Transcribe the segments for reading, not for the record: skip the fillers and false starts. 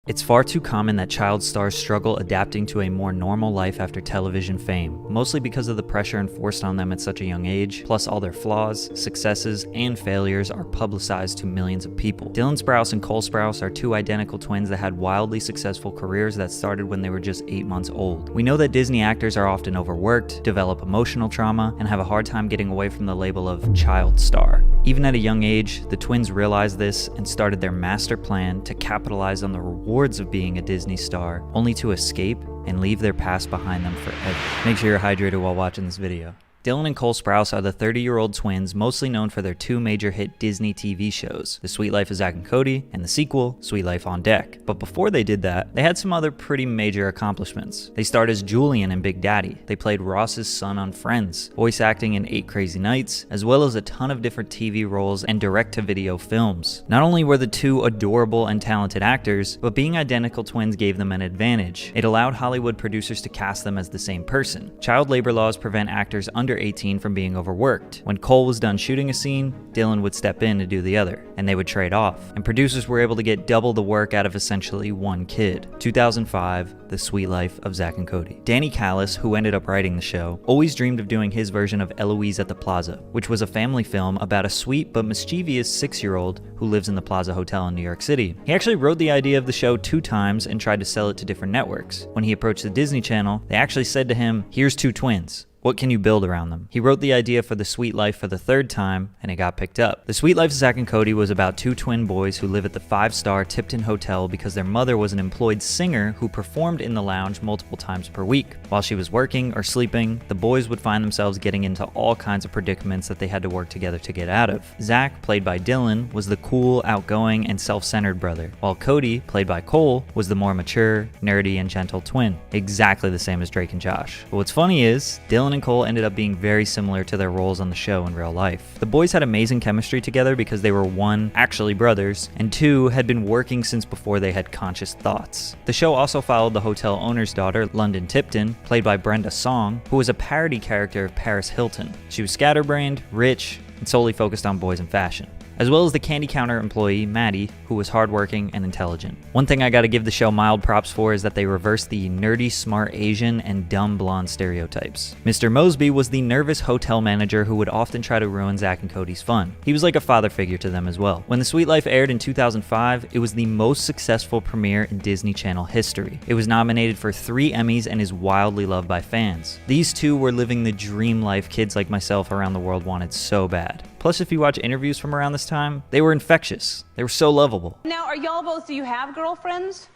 It's far too common that child stars struggle adapting to a more normal life after television fame, mostly because of the pressure enforced on them at such a young age, plus all their flaws, successes, and failures are publicized to millions of people. Dylan Sprouse and Cole Sprouse are two identical twins that had wildly successful careers that started when they were just 8 months old. We know that Disney actors are often overworked, develop emotional trauma, and have a hard time getting away from the label of child star. Even at a young age, the twins realized this and started their master plan to capitalize on the rewards of being a Disney star, only to escape and leave their past behind them forever. Make sure you're hydrated while watching this video. Dylan and Cole Sprouse are the 30-year-old twins mostly known for their two major hit Disney TV shows, The Suite Life of Zack and Cody and the sequel, Suite Life on Deck. But before they did that, they had some other pretty major accomplishments. They starred as Julian in Big Daddy, they played Ross's son on Friends, voice acting in 8 Crazy Nights, as well as a ton of different TV roles and direct-to-video films. Not only were the two adorable and talented actors, but being identical twins gave them an advantage. It allowed Hollywood producers to cast them as the same person. Child labor laws prevent actors under 18 from being overworked. When Cole was done shooting a scene, Dylan would step in to do the other, and they would trade off, and producers were able to get double the work out of essentially one kid. 2005, The Suite Life of Zack and Cody. Danny Callis, who ended up writing the show, always dreamed of doing his version of Eloise at the Plaza, which was a family film about a sweet but mischievous 6-year-old who lives in the Plaza Hotel in New York City. He actually wrote the idea of the show 2 times and tried to sell it to different networks. When he approached the Disney Channel, they actually said to him, "Here's 2 twins. What can you build around them?" He wrote the idea for The Suite Life for the 3rd time, and it got picked up. The Suite Life of Zack and Cody was about 2 twin boys who live at the 5-star Tipton Hotel because their mother was an employed singer who performed in the lounge multiple times per week. While she was working or sleeping, the boys would find themselves getting into all kinds of predicaments that they had to work together to get out of. Zack, played by Dylan, was the cool, outgoing, and self-centered brother, while Cody, played by Cole, was the more mature, nerdy, and gentle twin. Exactly the same as Drake and Josh. But what's funny is, Dylan and Cole ended up being very similar to their roles on the show in real life. The boys had amazing chemistry together because they were 1, actually brothers, and 2, had been working since before they had conscious thoughts. The show also followed the hotel owner's daughter, London Tipton, played by Brenda Song, who was a parody character of Paris Hilton. She was scatterbrained, rich, and solely focused on boys and fashion, as well as the candy counter employee, Maddie, who was hardworking and intelligent. One thing I gotta give the show mild props for is that they reversed the nerdy, smart Asian and dumb blonde stereotypes. Mr. Mosby was the nervous hotel manager who would often try to ruin Zack and Cody's fun. He was like a father figure to them as well. When The Suite Life aired in 2005, it was the most successful premiere in Disney Channel history. It was nominated for 3 Emmys and is wildly loved by fans. These two were living the dream life kids like myself around the world wanted so bad. Plus, if you watch interviews from around this time, they were infectious. They were so lovable. Now, are y'all both, do you have girlfriends?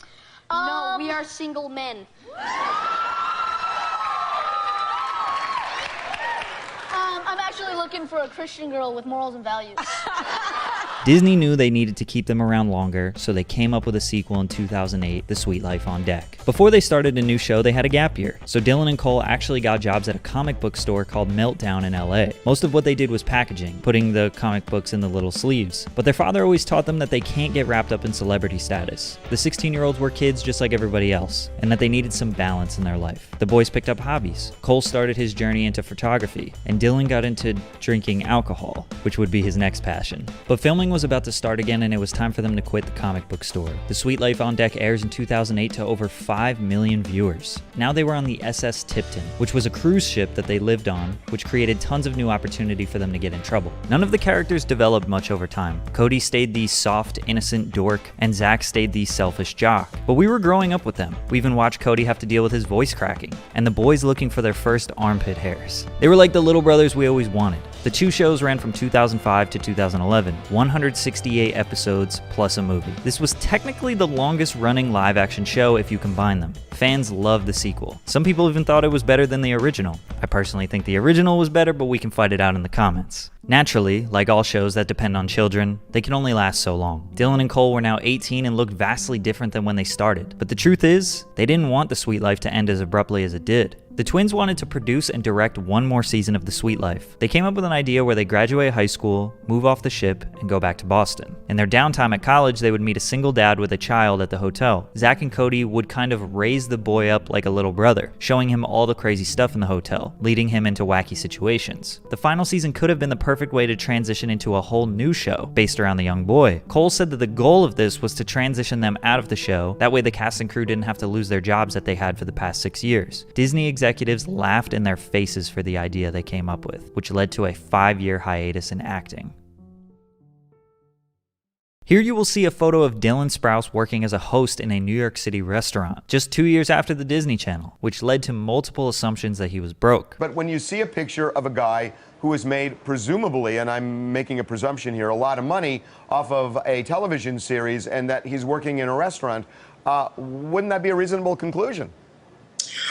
No, we are single men. I'm actually looking for a Christian girl with morals and values. Disney knew they needed to keep them around longer, so they came up with a sequel in 2008, The Suite Life on Deck. Before they started a new show, they had a gap year, so Dylan and Cole actually got jobs at a comic book store called Meltdown in LA. Most of what they did was packaging, putting the comic books in the little sleeves. But their father always taught them that they can't get wrapped up in celebrity status. The 16-year-olds were kids just like everybody else, and that they needed some balance in their life. The boys picked up hobbies. Cole started his journey into photography, and Dylan got into drinking alcohol, which would be his next passion. But filming was about to start again, and it was time for them to quit the comic book store. The Suite Life on Deck airs in 2008 to over 5 million viewers. Now they were on the SS Tipton, which was a cruise ship that they lived on, which created tons of new opportunity for them to get in trouble. None of the characters developed much over time. Cody stayed the soft, innocent dork, and Zack stayed the selfish jock. But we were growing up with them. We even watched Cody have to deal with his voice cracking, and the boys looking for their first armpit hairs. They were like the little brothers we always wanted. The 2 shows ran from 2005 to 2011, 168 episodes plus a movie. This was technically the longest running live action show if you combine them. Fans loved the sequel. Some people even thought it was better than the original. I personally think the original was better, but we can fight it out in the comments. Naturally, like all shows that depend on children, they can only last so long. Dylan and Cole were now 18 and looked vastly different than when they started. But the truth is, they didn't want The Suite Life to end as abruptly as it did. The twins wanted to produce and direct one more season of The Sweet Life. They came up with an idea where they graduate high school, move off the ship, and go back to Boston. In their downtime at college, they would meet a single dad with a child at the hotel. Zach and Cody would kind of raise the boy up like a little brother, showing him all the crazy stuff in the hotel, leading him into wacky situations. The final season could have been the perfect way to transition into a whole new show based around the young boy. Cole said that the goal of this was to transition them out of the show, that way the cast and crew didn't have to lose their jobs that they had for the past 6 years. Disney executives laughed in their faces for the idea they came up with, which led to a 5-year hiatus in acting. Here you will see a photo of Dylan Sprouse working as a host in a New York City restaurant, just 2 years after the Disney Channel, which led to multiple assumptions that he was broke. But when you see a picture of a guy who has made, presumably, and I'm making a presumption here, a lot of money off of a television series and that he's working in a restaurant, wouldn't that be a reasonable conclusion?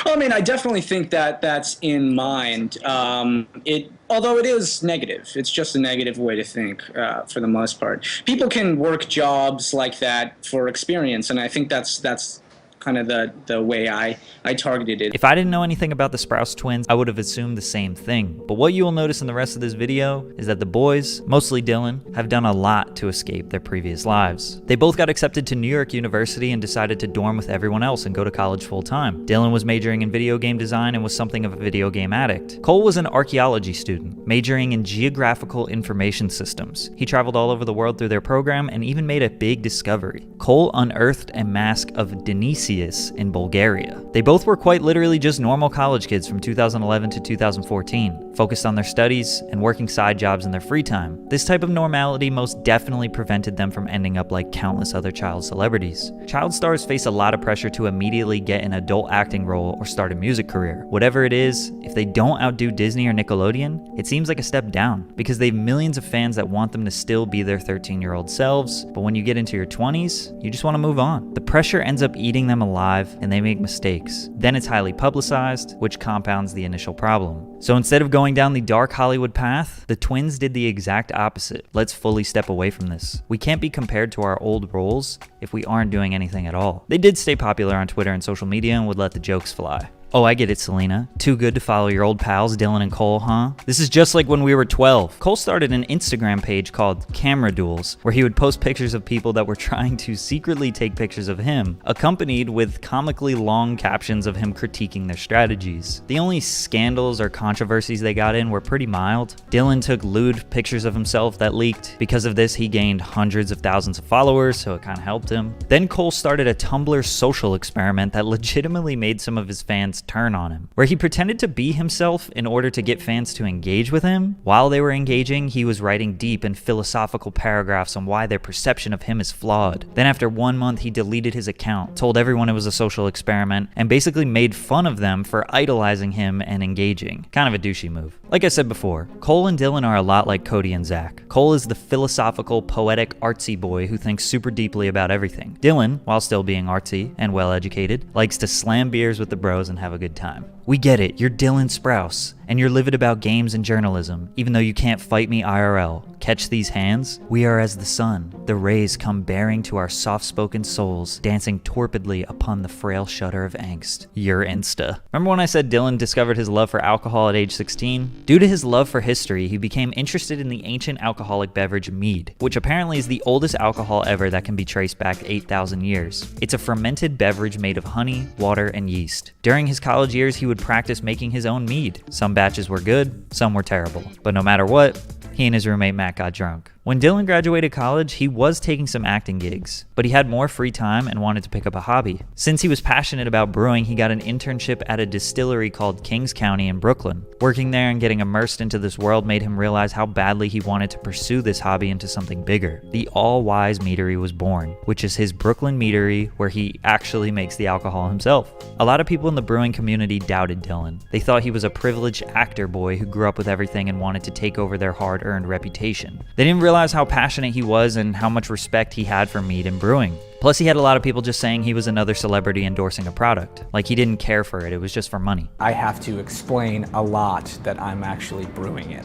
I mean, I definitely think that that's in mind. Although it is negative, it's just a negative way to think for the most part. People can work jobs like that for experience, and I think that's kind of the way I targeted it. If I didn't know anything about the Sprouse twins, I would have assumed the same thing. But what you will notice in the rest of this video is that the boys, mostly Dylan, have done a lot to escape their previous lives. They both got accepted to New York University and decided to dorm with everyone else and go to college full time. Dylan was majoring in video game design and was something of a video game addict. Cole was an archaeology student, majoring in geographical information systems. He traveled all over the world through their program and even made a big discovery. Cole unearthed a mask of Denisovans in Bulgaria. They both were quite literally just normal college kids from 2011 to 2014, focused on their studies and working side jobs in their free time. This type of normality most definitely prevented them from ending up like countless other child celebrities. Child stars face a lot of pressure to immediately get an adult acting role or start a music career. Whatever it is, if they don't outdo Disney or Nickelodeon, it seems like a step down, because they have millions of fans that want them to still be their 13-year-old selves, but when you get into your 20s, you just want to move on. The pressure ends up eating them alive and they make mistakes. Then it's highly publicized, which compounds the initial problem. So instead of going down the dark Hollywood path, the twins did the exact opposite. Let's fully step away from this. We can't be compared to our old roles if we aren't doing anything at all. They did stay popular on Twitter and social media and would let the jokes fly. Oh, I get it, Selena. Too good to follow your old pals, Dylan and Cole, huh? This is just like when we were 12. Cole started an Instagram page called Camera Duels, where he would post pictures of people that were trying to secretly take pictures of him, accompanied with comically long captions of him critiquing their strategies. The only scandals or controversies they got in were pretty mild. Dylan took lewd pictures of himself that leaked. Because of this, he gained hundreds of thousands of followers, so it kind of helped him. Then Cole started a Tumblr social experiment that legitimately made some of his fans turn on him, where he pretended to be himself in order to get fans to engage with him. While they were engaging, he was writing deep and philosophical paragraphs on why their perception of him is flawed. Then after 1 month, he deleted his account, told everyone it was a social experiment, and basically made fun of them for idolizing him and engaging. Kind of a douchey move. Like I said before, Cole and Dylan are a lot like Cody and Zach. Cole is the philosophical, poetic, artsy boy who thinks super deeply about everything. Dylan, while still being artsy and well-educated, likes to slam beers with the bros and have a good time. We get it, you're Dylan Sprouse, and you're livid about games and journalism, even though you can't fight me IRL. Catch these hands? We are as the sun. The rays come bearing to our soft-spoken souls, dancing torpidly upon the frail shudder of angst. You're Insta. Remember when I said Dylan discovered his love for alcohol at age 16? Due to his love for history, he became interested in the ancient alcoholic beverage mead, which apparently is the oldest alcohol ever that can be traced back 8,000 years. It's a fermented beverage made of honey, water, and yeast. During his college years, he would practice making his own mead. Some batches were good, some were terrible. But no matter what, he and his roommate Matt got drunk. When Dylan graduated college, he was taking some acting gigs, but he had more free time and wanted to pick up a hobby. Since he was passionate about brewing, he got an internship at a distillery called Kings County in Brooklyn. Working there and getting immersed into this world made him realize how badly he wanted to pursue this hobby into something bigger. The All-Wise Meadery was born, which is his Brooklyn meadery where he actually makes the alcohol himself. A lot of people in the brewing community doubted Dylan. They thought he was a privileged actor boy who grew up with everything and wanted to take over their hard-earned reputation. They didn't realize how passionate he was and how much respect he had for mead and brewing. Plus, he had a lot of people just saying he was another celebrity endorsing a product. Like he didn't care for it, it was just for money. I have to explain a lot that I'm actually brewing it,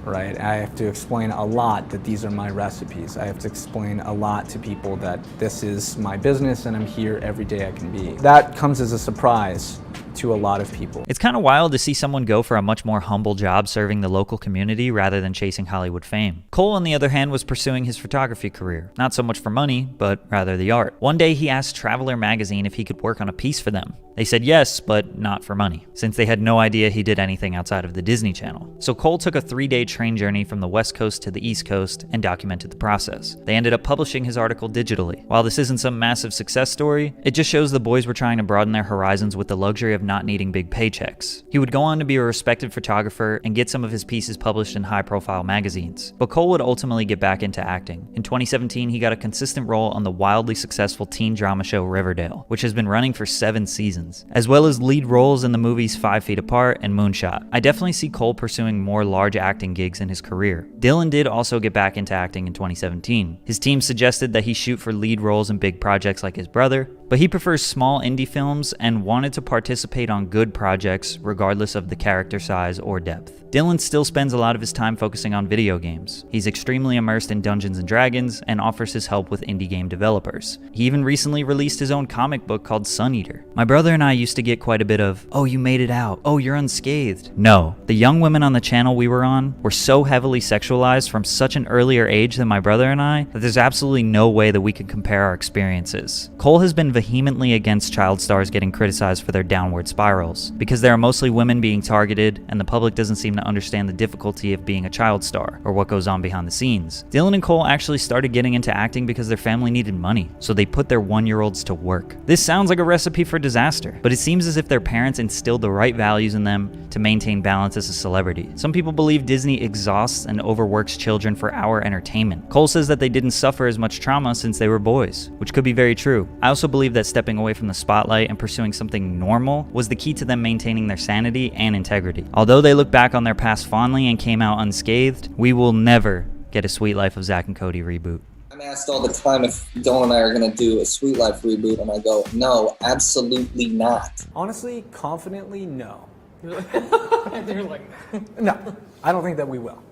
right? I have to explain a lot that these are my recipes. I have to explain a lot to people that this is my business and I'm here every day I can be. That comes as a surprise to a lot of people. It's kind of wild to see someone go for a much more humble job serving the local community rather than chasing Hollywood fame. Cole, on the other hand, was pursuing his photography career. Not so much for money, but rather the art. One day he asked Traveler magazine if he could work on a piece for them. They said yes, but not for money, since they had no idea he did anything outside of the Disney Channel. So Cole took a 3-day train journey from the West Coast to the East Coast and documented the process. They ended up publishing his article digitally. While this isn't some massive success story, it just shows the boys were trying to broaden their horizons with the luxury of not needing big paychecks. He would go on to be a respected photographer and get some of his pieces published in high-profile magazines. But Cole would ultimately get back into acting. In 2017, he got a consistent role on the wildly successful teen drama show Riverdale, which has been running for 7 seasons, as well as lead roles in the movies 5 Feet Apart and Moonshot. I definitely see Cole pursuing more large acting gigs in his career. Dylan did also get back into acting in 2017. His team suggested that he shoot for lead roles in big projects like his brother, but he prefers small indie films and wanted to participate on good projects regardless of the character size or depth. Dylan still spends a lot of his time focusing on video games. He's extremely immersed in Dungeons & Dragons and offers his help with indie game developers. He even recently released his own comic book called Sun Eater. My brother and I used to get quite a bit of, "Oh, you made it out. Oh, you're unscathed." No, the young women on the channel we were on were so heavily sexualized from such an earlier age than my brother and I that there's absolutely no way that we could compare our experiences. Cole has been vehemently against child stars getting criticized for their downward spirals, because there are mostly women being targeted and the public doesn't seem to understand the difficulty of being a child star or what goes on behind the scenes. Dylan and Cole actually started getting into acting because their family needed money, so they put their 1-year-olds to work. This sounds like a recipe for disaster, but it seems as if their parents instilled the right values in them to maintain balance as a celebrity. Some people believe Disney exhausts and overworks children for our entertainment. Cole says that they didn't suffer as much trauma since they were boys, which could be very true. I also believe that stepping away from the spotlight and pursuing something normal was the key to them maintaining their sanity and integrity. Although they look back on their past fondly and came out unscathed, we will never get a Sweet Life of Zack and Cody reboot. I'm asked all the time if Dylan and I are going to do a Sweet Life reboot, and I go, no, absolutely not. Honestly, confidently, no. They're like, No, I don't think that we will.